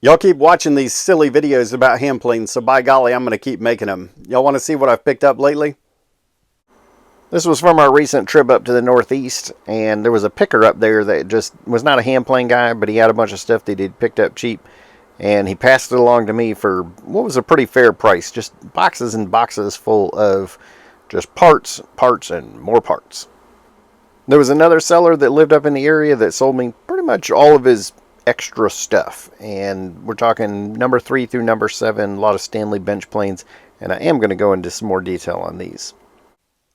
Y'all keep watching these silly videos about hand planes, so by golly, I'm going to keep making them. Y'all want to see what I've picked up lately? This was from our recent trip up to the Northeast, and there was a picker up there that just was not a hand plane guy, but he had a bunch of stuff that he'd picked up cheap, and he passed it along to me for what was a pretty fair price. Just boxes and boxes full of just parts, and more parts. There was another seller that lived up in the area that sold me pretty much all of his extra stuff, and we're talking number 3 through number 7, a lot of Stanley bench planes, and I am going to go into some more detail on these.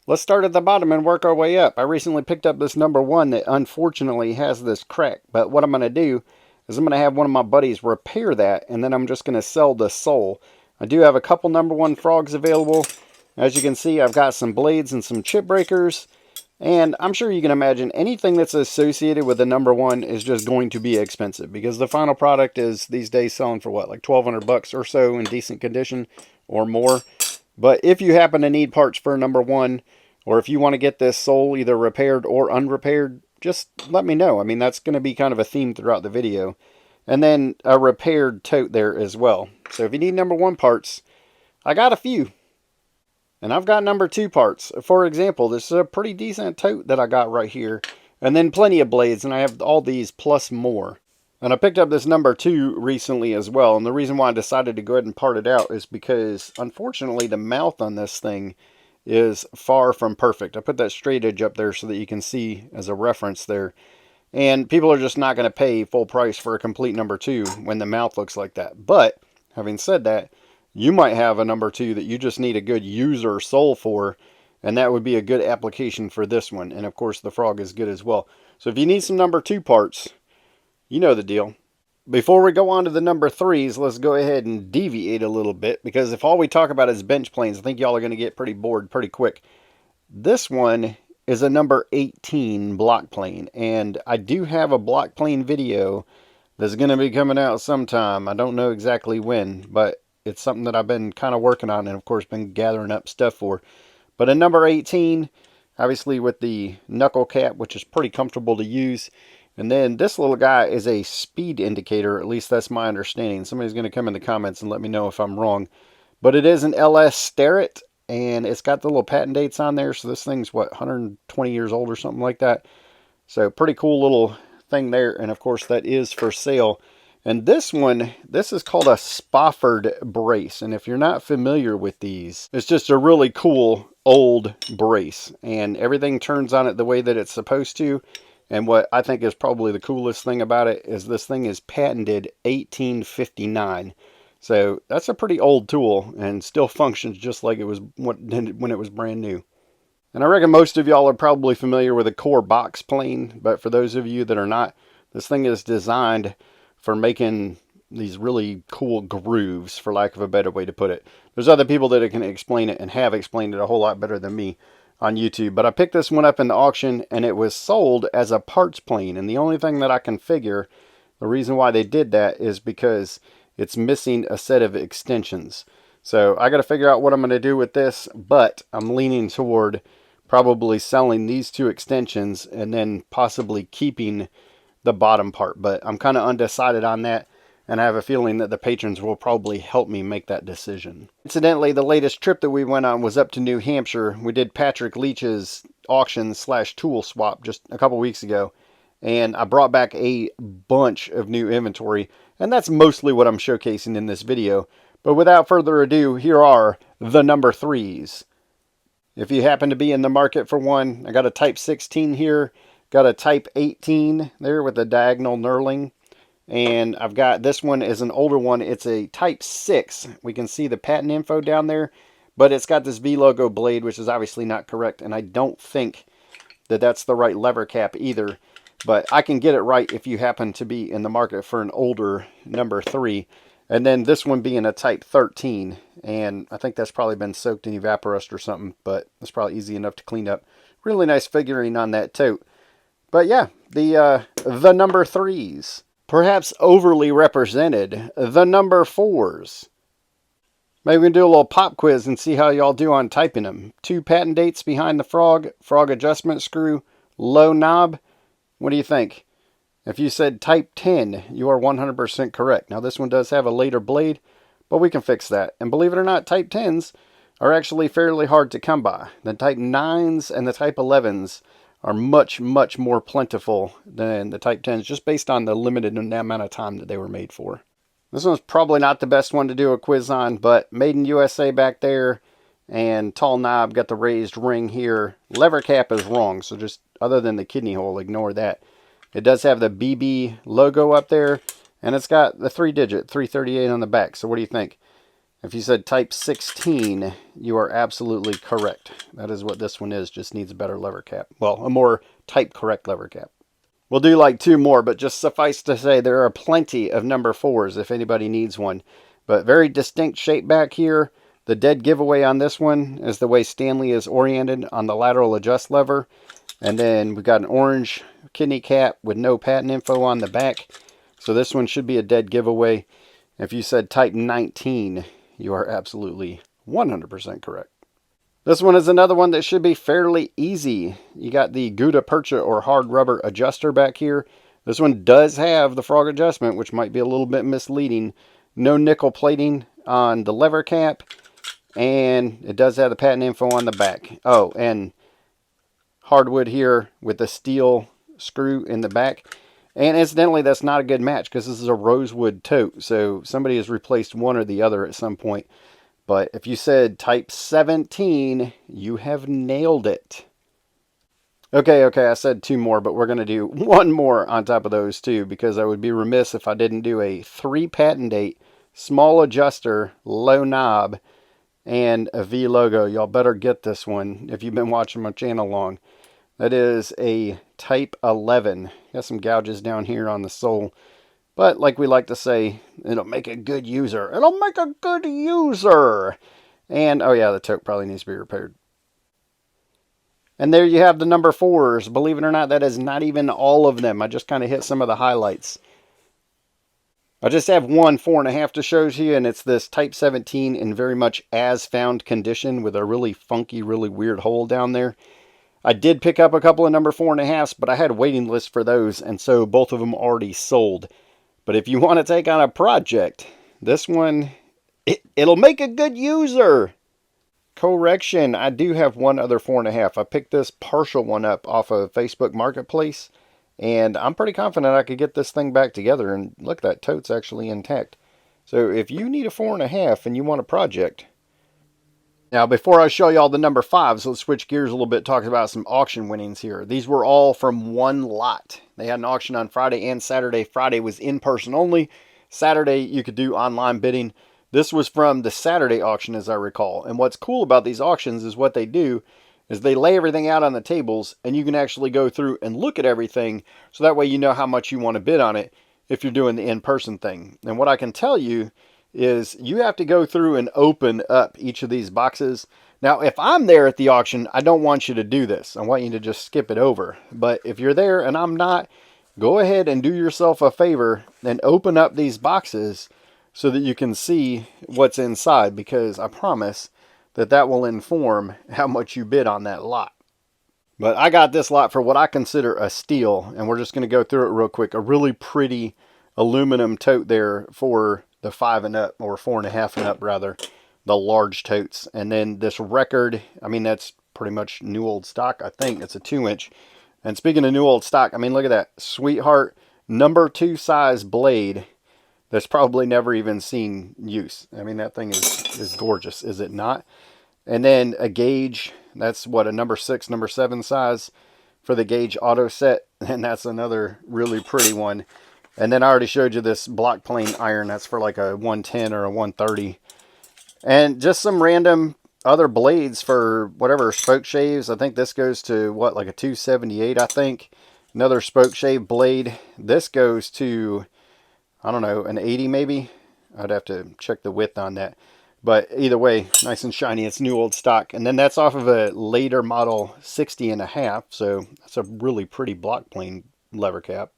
Let's start at the bottom and work our way up. I recently picked up this number 1 that unfortunately has this crack, but what I'm going to do is I'm going to have one of my buddies repair that, and then I'm just going to sell the sole. I do have a couple number 1 frogs available. As you can see, I've got some blades and some chip breakers. And I'm sure you can imagine anything that's associated with the number 1 is just going to be expensive, because the final product is these days selling for what, like $1,200 or so in decent condition or more. But if you happen to need parts for number 1, or if you want to get this sole either repaired or unrepaired, just let me know. I mean, that's going to be kind of a theme throughout the video. And then a repaired tote there as well. So if you need number 1 parts, I got a few. And I've got number 2 parts. For example, this is a pretty decent tote that I got right here. And then plenty of blades, and I have all these plus more. And I picked up this number 2 recently as well. And the reason why I decided to go ahead and part it out is because, unfortunately, the mouth on this thing is far from perfect. I put that straight edge up there so that you can see as a reference there. And people are just not going to pay full price for a complete number 2 when the mouth looks like that. But, having said that, you might have a number 2 that you just need a good user sole for, and that would be a good application for this one. And of course the frog is good as well. So if you need some number 2 parts, you know the deal. Before we go on to the number 3s, let's go ahead and deviate a little bit, because if all we talk about is bench planes, I think y'all are going to get pretty bored pretty quick. This one is a number 18 block plane, and I do have a block plane video that's going to be coming out sometime. I don't know exactly when, but it's something that I've been kind of working on and, of course, been gathering up stuff for. But a number 18, obviously with the knuckle cap, which is pretty comfortable to use. And then this little guy is a speed indicator. At least that's my understanding. Somebody's going to come in the comments and let me know if I'm wrong. But it is an LS Starrett, and it's got the little patent dates on there. So this thing's, what, 120 years old or something like that. So pretty cool little thing there. And, of course, that is for sale. And this one, this is called a Spofford brace. And if you're not familiar with these, it's just a really cool old brace. And everything turns on it the way that it's supposed to. And what I think is probably the coolest thing about it is this thing is patented 1859. So that's a pretty old tool and still functions just like it was when it was brand new. And I reckon most of y'all are probably familiar with a core box plane. But for those of you that are not, this thing is designed for making these really cool grooves, for lack of a better way to put it. There's other people that can explain it and have explained it a whole lot better than me on YouTube. But I picked this one up in the auction, and it was sold as a parts plane. And the only thing that I can figure, the reason why they did that is because it's missing a set of extensions. So I got to figure out what I'm going to do with this, but I'm leaning toward probably selling these 2 extensions and then possibly keeping the bottom part. But I'm kind of undecided on that, and I have a feeling that the patrons will probably help me make that decision. Incidentally, the latest trip that we went on was up to New Hampshire. We did Patrick Leach's auction / tool swap just a couple weeks ago, and I brought back a bunch of new inventory, and that's mostly what I'm showcasing in this video. But without further ado, here are the number 3s. If you happen to be in the market for one, I got a Type 16 here, got a Type 18 there with a diagonal knurling. And I've got, this one is an older one. It's a Type 6. We can see the patent info down there. But it's got this V logo blade, which is obviously not correct. And I don't think that that's the right lever cap either. But I can get it right if you happen to be in the market for an older number 3. And then this one being a Type 13. And I think that's probably been soaked in Evaporust or something. But it's probably easy enough to clean up. Really nice figurine on that tote. But yeah, the number 3s. Perhaps overly represented, the number 4s. Maybe we can do a little pop quiz and see how y'all do on typing them. 2 patent dates behind the frog, frog adjustment screw, low knob. What do you think? If you said type 10, you are 100% correct. Now this one does have a later blade, but we can fix that. And believe it or not, type 10s are actually fairly hard to come by. The type 9s and the type 11s are much, much more plentiful than the type 10s, just based on the limited amount of time that they were made for. This one's probably not the best one to do a quiz on, but made in USA back there, and tall knob, got the raised ring here. Lever cap is wrong, so just other than the kidney hole, ignore that. It does have the BB logo up there, and it's got the 3-digit 338 on the back. So what do you think? If you said type 16, you are absolutely correct. That is what this one is, just needs a better lever cap. Well, a more type correct lever cap. We'll do like 2 more, but just suffice to say there are plenty of number 4s if anybody needs one. But very distinct shape back here. The dead giveaway on this one is the way Stanley is oriented on the lateral adjust lever. And then we've got an orange kidney cap with no patent info on the back. So this one should be a dead giveaway. If you said type 19, you are absolutely 100% correct. This one is another one that should be fairly easy. You got the Gouda Percha or hard rubber adjuster back here. This one does have the frog adjustment, which might be a little bit misleading. No nickel plating on the lever cap. And it does have the patent info on the back. Oh, and hardwood here with the steel screw in the back. And incidentally, that's not a good match because this is a rosewood tote. So somebody has replaced one or the other at some point. But if you said type 17, you have nailed it. Okay, I said 2 more, but we're going to do 1 more on top of those 2 because I would be remiss if I didn't do a 3 patent date, small adjuster, low knob, and a V logo. Y'all better get this one if you've been watching my channel long. That is a type 11. Got some gouges down here on the sole. But like we like to say, it'll make a good user. It'll make a good user. And, oh yeah, the tote probably needs to be repaired. And there you have the number 4s. Believe it or not, that is not even all of them. I just kind of hit some of the highlights. I just have one 4.5 to show you, and it's this type 17 in very much as found condition with a really funky, really weird hole down there. I did pick up a couple of number 4.5s, but I had a waiting list for those, and so both of them already sold. But if you want to take on a project, this one, it'll make a good user. Correction, I do have one other 4.5. I picked this partial one up off of Facebook Marketplace, and I'm pretty confident I could get this thing back together. And look, that tote's actually intact. So if you need a 4.5 and you want a project. Now, before I show y'all the number 5s, let's switch gears a little bit, talk about some auction winnings here. These were all from one lot. They had an auction on Friday and Saturday. Friday was in person only. Saturday, you could do online bidding. This was from the Saturday auction, as I recall. And what's cool about these auctions is what they do is they lay everything out on the tables, and you can actually go through and look at everything, so that way you know how much you want to bid on it if you're doing the in-person thing. And what I can tell you is you have to go through and open up each of these boxes. Now, if I'm there at the auction, I don't want you to do this. I want you to just skip it over. But if you're there and I'm not, go ahead and do yourself a favor and open up these boxes so that you can see what's inside, because I promise that will inform how much you bid on that lot. But I got this lot for what I consider a steal, and we're just going to go through it real quick. A really pretty aluminum tote there for the 5 and up, or 4.5 and up rather, the large totes. And then this record, I mean, that's pretty much new old stock. I think it's a 2-inch. And speaking of new old stock, I mean, look at that Sweetheart number 2 size blade that's probably never even seen use. I mean, that thing is gorgeous, is it not? And then a gauge, that's what, a number 6, number 7 size for the gauge auto set. And that's another really pretty one. And then I already showed you this block plane iron. That's for like a 110 or a 130. And just some random other blades for whatever, spoke shaves. I think this goes to, what, like a 278, I think. Another spoke shave blade. This goes to, I don't know, an 80 maybe. I'd have to check the width on that. But either way, nice and shiny. It's new old stock. And then that's off of a later model 60.5. So that's a really pretty block plane lever cap.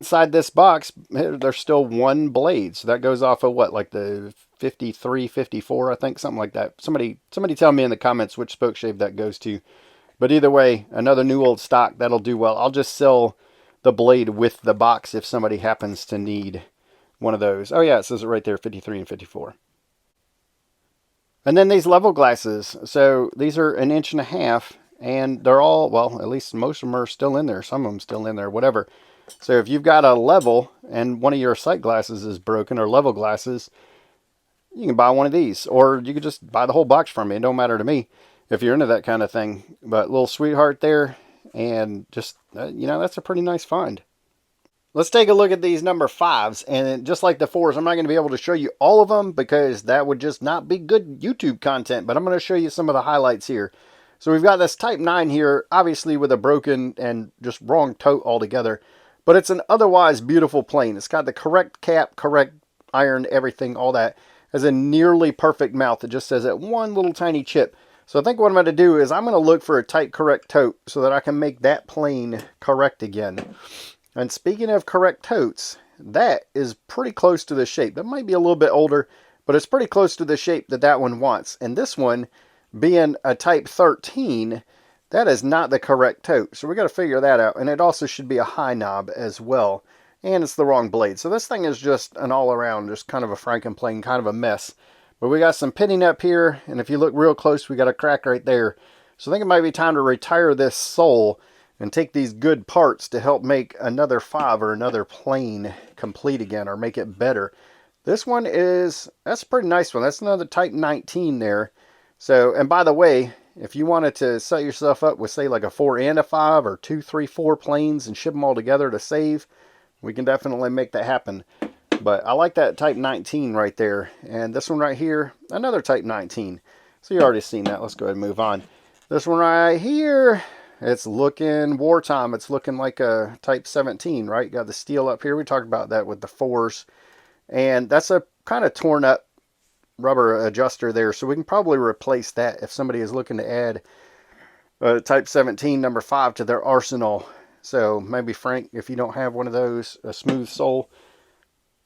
Inside this box, there's still one blade. So that goes off of what, like the 53, 54, I think, something like that. Somebody tell me in the comments which spoke shave that goes to. But either way, another new old stock, that'll do well. I'll just sell the blade with the box if somebody happens to need one of those. Oh yeah, it says it right there, 53 and 54. And then these level glasses. So these are 1.5 inches, and they're all, well, at least most of them are still in there. Some of them still in there, whatever. So if you've got a level and one of your sight glasses is broken, or level glasses, you can buy one of these. Or you could just buy the whole box from me. It don't matter to me if you're into that kind of thing. But little sweetheart there, and just, that's a pretty nice find. Let's take a look at these number 5s, and just like the 4s, I'm not going to be able to show you all of them because that would just not be good YouTube content, but I'm going to show you some of the highlights here. So we've got this Type 9 here, obviously with a broken and just wrong tote altogether, but it's an otherwise beautiful plane. It's got the correct cap, correct iron, everything, all that. It has a nearly perfect mouth. It just says that one little tiny chip. So I think what I'm going to do is I'm going to look for a type correct tote so that I can make that plane correct again. And speaking of correct totes, that is pretty close to the shape. That might be a little bit older, but it's pretty close to the shape that that one wants. And this one, being a type 13, that is not the correct tote. So we got to figure that out. And it also should be a high knob as well. And it's the wrong blade. So this thing is just an all-around, just kind of a Frankenplane, kind of a mess. But we got some pitting up here. And if you look real close, we got a crack right there. So I think it might be time to retire this sole and take these good parts to help make another 5 or another plane complete again, or make it better. This one that's a pretty nice one. That's another Type 19 there. So, and by the way, if you wanted to set yourself up with, say, like a 4 and a 5, or 2, 3, 4 planes and ship them all together to save, we can definitely make that happen. But I like that Type 19 right there. And this one right here, another Type 19. So you already seen that. Let's go ahead and move on. This one right here, it's looking wartime. It's looking like a Type 17, right? Got the steel up here. We talked about that with the 4s. And that's a kind of torn up rubber adjuster there. So we can probably replace that if somebody is looking to add a Type 17 number 5 to their arsenal. So maybe, Frank, if you don't have one of those, a smooth sole.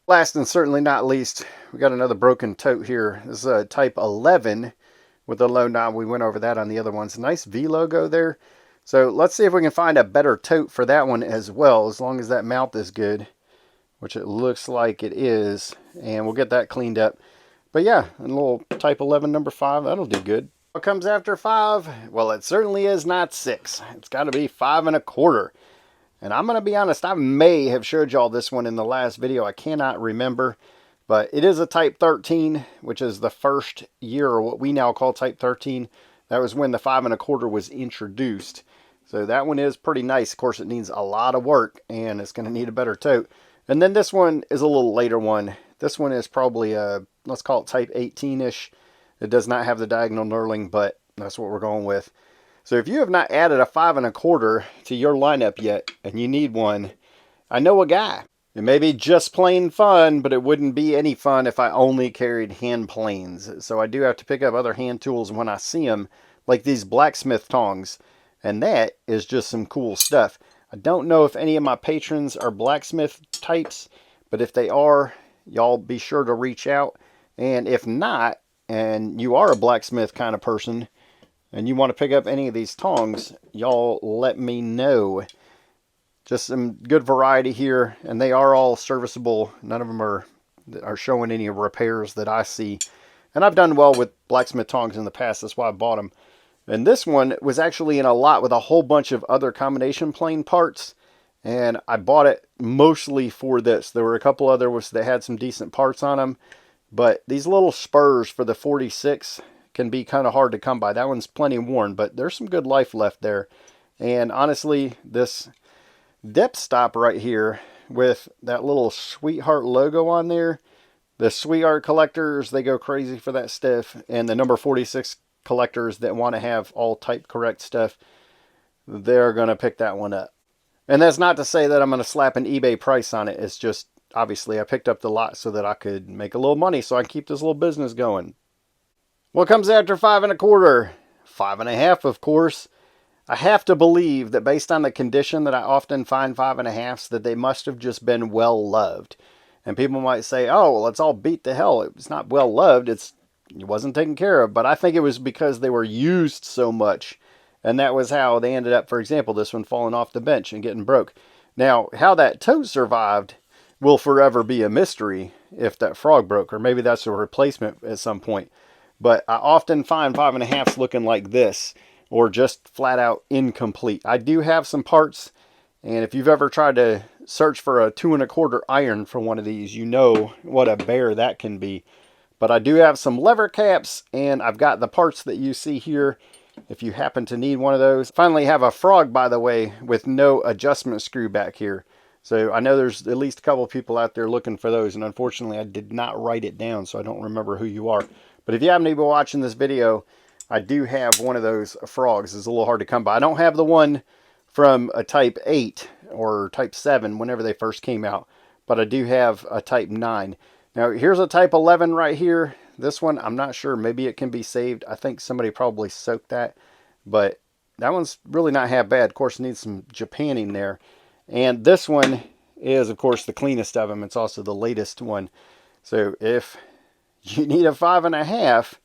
Last and certainly not least, we got another broken tote here. This is a Type 11 with a low knob. We went over that on the other ones. Nice V logo there. So let's see if we can find a better tote for that one as well, as long as that mouth is good, which it looks like it is, and we'll get that cleaned up. But yeah, a little Type 11 number 5, that'll do good. What comes after 5? Well, it certainly is not 6. It's got to be 5 1/4. And I'm going to be honest, I may have showed y'all this one in the last video. I cannot remember. But it is a Type 13, which is the first year, or what we now call Type 13. That was when the 5 1/4 was introduced. So that one is pretty nice. Of course, it needs a lot of work, and it's going to need a better tote. And then this one is a little later one. This one is probably a, let's call it Type 18-ish. It does not have the diagonal knurling, but that's what we're going with. So if you have not added a 5 1/4 to your lineup yet, and you need one, I know a guy. It may be just plain fun, but it wouldn't be any fun if I only carried hand planes. So I do have to pick up other hand tools when I see them, like these blacksmith tongs. And that is just some cool stuff. I don't know if any of my patrons are blacksmith types, but if they are, y'all be sure to reach out. And if not, and you are a blacksmith kind of person, and you want to pick up any of these tongs, y'all let me know. Just some good variety here, and they are all serviceable. None of them are showing any repairs that I see. And I've done well with blacksmith tongs in the past, that's why I bought them. And this one was actually in a lot with a whole bunch of other combination plane parts. And I bought it mostly for this. There were a couple others that had some decent parts on them. But these little spurs for the 46 can be kind of hard to come by. That one's plenty worn, but there's some good life left there. And honestly, this depth stop right here with that little Sweetheart logo on there. The Sweetheart collectors, they go crazy for that stuff. And the number 46 collectors that want to have all type correct stuff, they're going to pick that one up. And that's not to say that I'm going to slap an eBay price on it. It's just, obviously, I picked up the lot so that I could make a little money so I can keep this little business going. What comes after 5 1/4? 5 1/2, of course. I have to believe that based on the condition that I often find 5 1/2s, that they must have just been well loved. And people might say, oh, well, it's all beat to hell. It's not well loved. It wasn't taken care of. But I think it was because they were used so much. And that was how they ended up, for example, this one falling off the bench and getting broke. Now, how that tote survived will forever be a mystery if that frog broke, or maybe that's a replacement at some point. But I often find 5.5s looking like this, or just flat out incomplete. I do have some parts, and if you've ever tried to search for a 2 1/4 iron for one of these, you know what a bear that can be. But I do have some lever caps, and I've got the parts that you see here if you happen to need one of those. Finally have a frog, by the way, with no adjustment screw back here. So I know there's at least a couple of people out there looking for those, and unfortunately I did not write it down, so I don't remember who you are. But if you happen to be watching this video, I do have one of those frogs. It's a little hard to come by. I don't have the one from a Type 8 or Type 7 whenever they first came out, but I do have a Type 9. Now here's a Type 11 right here. This one, I'm not sure. Maybe it can be saved. I think somebody probably soaked that, but that one's really not half bad. Of course, it needs some Japanning there. And this one is, of course, the cleanest of them. It's also the latest one. So if you need a 5.5,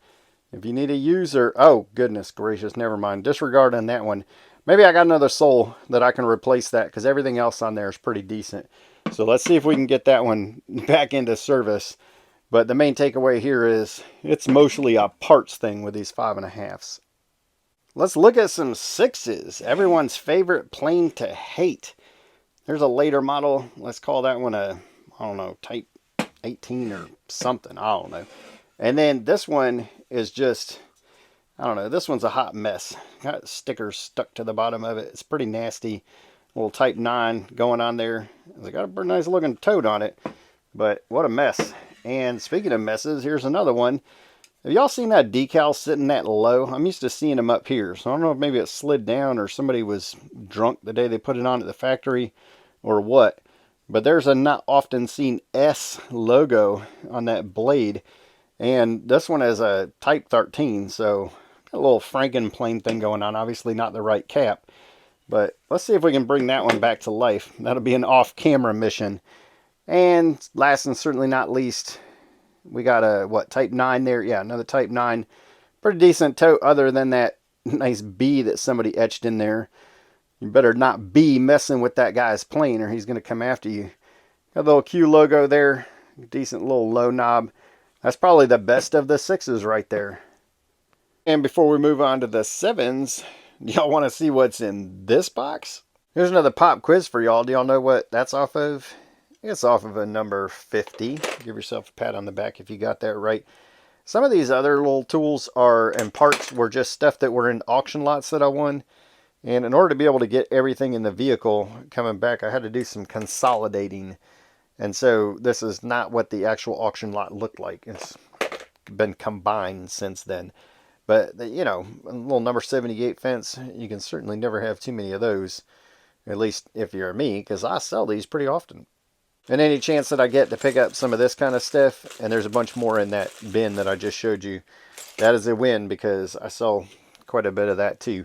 if you need a user, oh, goodness gracious, never mind. Disregard on that one. Maybe I got another sole that I can replace that, because everything else on there is pretty decent. So let's see if we can get that one back into service. But the main takeaway here is it's mostly a parts thing with these 5.5s. Let's look at some 6s. Everyone's favorite plane to hate. There's a later model. Let's call that one a, I don't know, Type 18 or something. I don't know. And then this one is just, I don't know. This one's a hot mess. Got stickers stuck to the bottom of it. It's pretty nasty. Little Type 9 going on there. It's got a pretty nice looking toad on it. But what a mess. And speaking of messes, here's another one. Have y'all seen that decal sitting that low? I'm used to seeing them up here. So I don't know if maybe it slid down or somebody was drunk the day they put it on at the factory or what. But there's a not often seen S logo on that blade. And this one is a Type 13. So got a little Frankenplane thing going on. Obviously not the right cap. But let's see if we can bring that one back to life. That'll be an off-camera mission. And last and certainly not least, we got a, what, Type 9 there? Yeah, another Type 9. Pretty decent tote other than that nice B that somebody etched in there. You better not be messing with that guy's plane or he's going to come after you. Got a little Q logo there. Decent little low knob. That's probably the best of the 6s right there. And before we move on to the 7s, y'all want to see what's in this box? Here's another pop quiz for y'all. Do y'all know what that's off of? It's off of a number 50. Give yourself a pat on the back if you got that right. Some of these other little tools are and parts were just stuff that were in auction lots that I won. And in order to be able to get everything in the vehicle coming back, I had to do some consolidating. And so this is not what the actual auction lot looked like. It's been combined since then. But, you know, a little number 78 fence, you can certainly never have too many of those. At least if you're me, because I sell these pretty often. And any chance that I get to pick up some of this kind of stuff, and there's a bunch more in that bin that I just showed you, that is a win because I sell quite a bit of that too.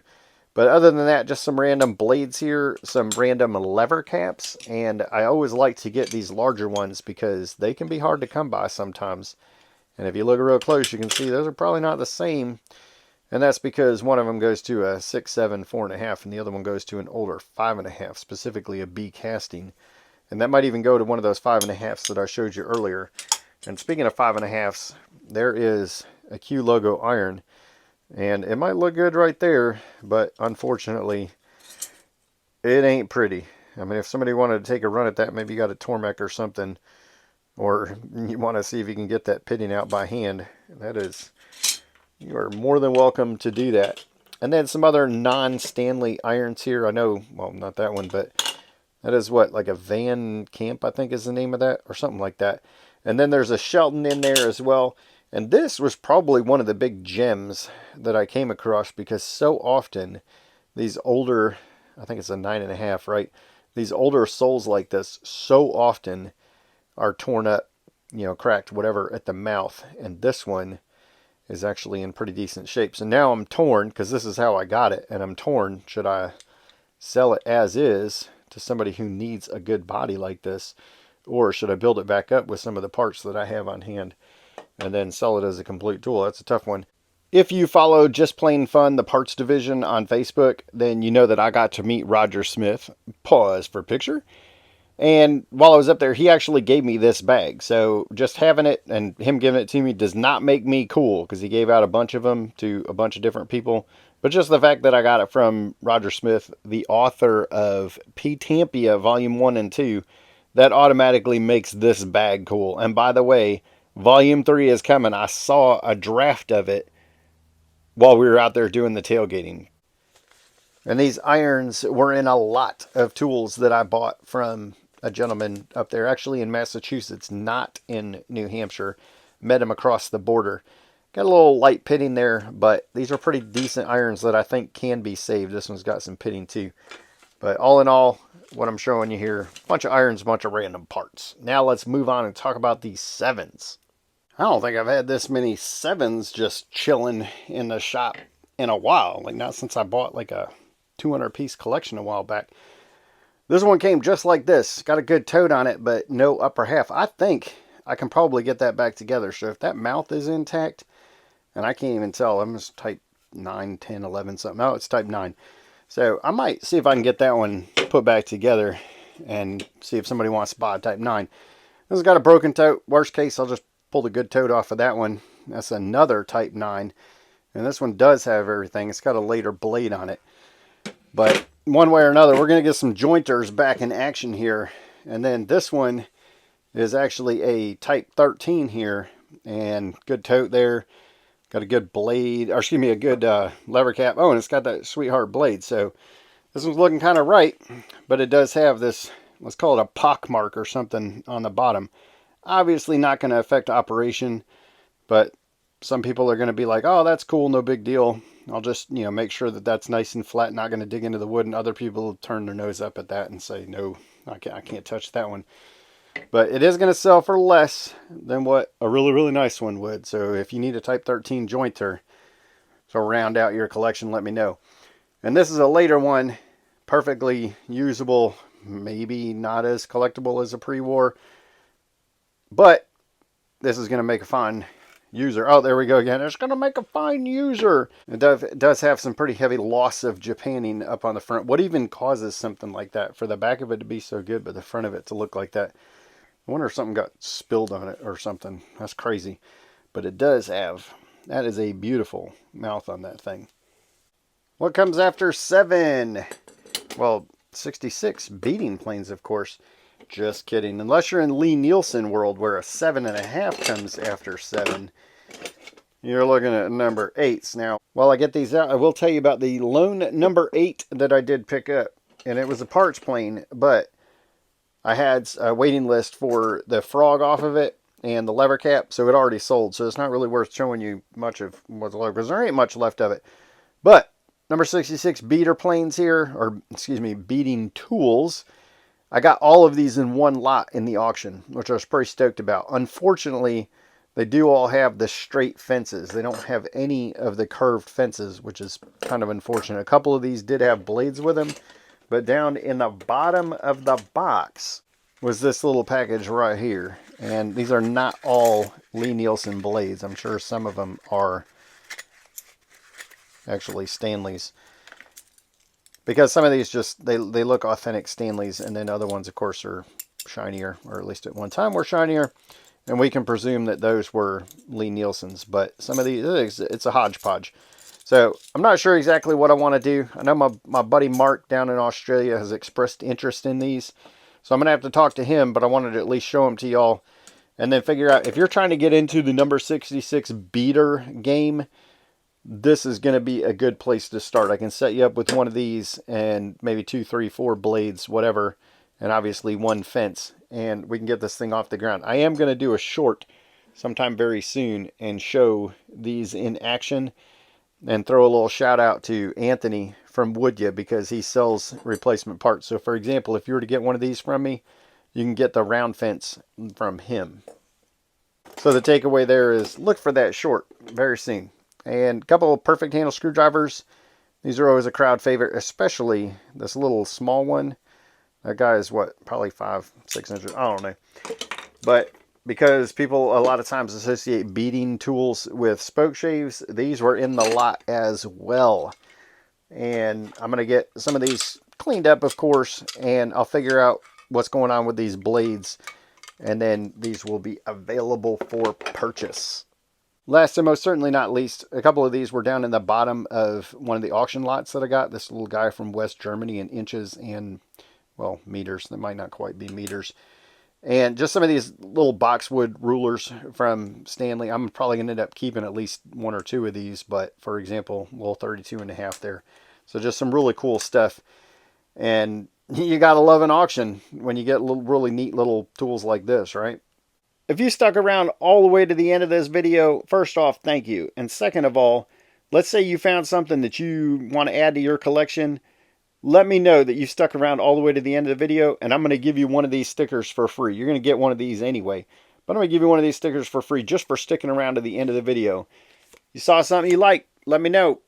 But other than that, just some random blades here, some random lever caps, and I always like to get these larger ones because they can be hard to come by sometimes. And if you look real close, you can see those are probably not the same. And that's because one of them goes to a 6.7, 4.5, and the other one goes to an older 5.5, specifically a B casting. And that might even go to one of those 5.5s that I showed you earlier. And speaking of 5.5s, there is a Q logo iron. And it might look good right there, but unfortunately, it ain't pretty. I mean, if somebody wanted to take a run at that, maybe you got a Tormek or something, or you want to see if you can get that pitting out by hand, that is, you are more than welcome to do that. And then some other non-Stanley irons here. I know, well, not that one, but that is what, like a Van Camp, I think is the name of that, or something like that. And then there's a Shelton in there as well. And this was probably one of the big gems that I came across because so often these older, I think it's a 9.5, right? These older soles like this so often are torn up, you know, cracked, whatever, at the mouth. And this one is actually in pretty decent shape. So now I'm torn because this is how I got it. And I'm torn. Should I sell it as is to somebody who needs a good body like this, or should I build it back up with some of the parts that I have on hand and then sell it as a complete tool? That's a tough one. If you follow Just Plain Fun, the parts division on Facebook, then you know that I got to meet Roger Smith. Pause for picture. And while I was up there, he actually gave me this bag. So just having it and him giving it to me does not make me cool, because he gave out a bunch of them to a bunch of different people. But just the fact that I got it from Roger Smith, the author of P. Tampia Volume 1 and 2, that automatically makes this bag cool. And by the way, Volume 3 is coming. I saw a draft of it while we were out there doing the tailgating. And these irons were in a lot of tools that I bought from a gentleman up there, actually in Massachusetts, not in New Hampshire. Met him across the border. Got a little light pitting there, but these are pretty decent irons that I think can be saved. This one's got some pitting too. But all in all, what I'm showing you here, a bunch of irons, a bunch of random parts. Now let's move on and talk about these sevens. I don't think I've had this many sevens just chilling in the shop in a while. Like, not since I bought like a 200 piece collection a while back. This one came just like this. Got a good tote on it, but no upper half. I think I can probably get that back together. So if that mouth is intact, and I can't even tell, I'm just type 9, 10, 11, something. No, it's type 9. So I might see if I can get that one put back together and see if somebody wants to buy a type 9. This has got a broken tote. Worst case, I'll just pull the good tote off of that one. That's another type 9. And this one does have everything. It's got a later blade on it. But one way or another, we're going to get some jointers back in action here. And then this one is actually a type 13 here. And good tote there. Got a good blade, or excuse me, a good lever cap. Oh, and it's got that sweetheart blade. So this one's looking kind of right. But it does have this, let's call it a pock mark or something on the bottom. Obviously not going to affect operation. But some people are going to be like, oh, that's cool, no big deal. I'll just, make sure that that's nice and flat, not going to dig into the wood. And other people turn their nose up at that and say, no, I can't touch that one. But it is going to sell for less than what a really, really nice one would. So if you need a Type 13 jointer to round out your collection, let me know. And this is a later one, perfectly usable, maybe not as collectible as a pre-war. But this is going to make a fine user. Oh, there we go again. It's going to make a fine user. It does have some pretty heavy loss of Japanning up on the front. What even causes something like that? For the back of it to be so good, but the front of it to look like that. I wonder if something got spilled on it or something. That's crazy. But it does have. That is a beautiful mouth on that thing. What comes after 7? Well, 66 beading planes, of course. Just kidding. Unless you're in Lee Nielsen world where a 7.5 comes after 7, you're looking at number 8s. Now, while I get these out, I will tell you about the lone number 8 that I did pick up. And it was a parts plane, but I had a waiting list for the frog off of it and the lever cap, so it already sold. So it's not really worth showing you much of what's left, because there ain't much left of it. But number 66 beater planes here, or excuse me, beading tools. I got all of these in one lot in the auction, which I was pretty stoked about. Unfortunately, they do all have the straight fences. They don't have any of the curved fences, which is kind of unfortunate. A couple of these did have blades with them, but down in the bottom of the box was this little package right here. And these are not all Lee Nielsen blades. I'm sure some of them are actually Stanley's. Because some of these just, they look authentic Stanleys, and then other ones, of course, are shinier, or at least at one time were shinier. And we can presume that those were Lee Nielsen's, but some of these, it's a hodgepodge. So I'm not sure exactly what I want to do. I know my buddy Mark down in Australia has expressed interest in these. So I'm going to have to talk to him, but I wanted to at least show them to y'all. And then figure out, if you're trying to get into the number 66 beater game, this is going to be a good place to start. I can set you up with one of these and maybe 2, 3, 4 blades, whatever, and obviously one fence, and we can get this thing off the ground. I am going to do a short sometime very soon and show these in action, and throw a little shout out to Anthony from Woodya, because he sells replacement parts. So for example, if you were to get one of these from me, you can get the round fence from him. So the takeaway there is, look for that short very soon. And a couple of perfect handle screwdrivers. These are always a crowd favorite, especially this little small one. That guy is what, probably 5, 6 inches, I don't know. But because people a lot of times associate beading tools with spoke shaves, these were in the lot as well. And I'm going to get some of these cleaned up, of course, and I'll figure out what's going on with these blades, and then these will be available for purchase. Last and most certainly not least, a couple of these were down in the bottom of one of the auction lots that I got. This little guy from West Germany in inches and, well, meters. That might not quite be meters. And just some of these little boxwood rulers from Stanley. I'm probably going to end up keeping at least one or two of these, but for example, little 32.5 there. So just some really cool stuff. And you got to love an auction when you get little, really neat little tools like this, right? If you stuck around all the way to the end of this video, first off, thank you. And second of all, let's say you found something that you want to add to your collection. Let me know that you stuck around all the way to the end of the video, and I'm going to give you one of these stickers for free. You're going to get one of these anyway, but I'm going to give you one of these stickers for free just for sticking around to the end of the video. You saw something you like, let me know.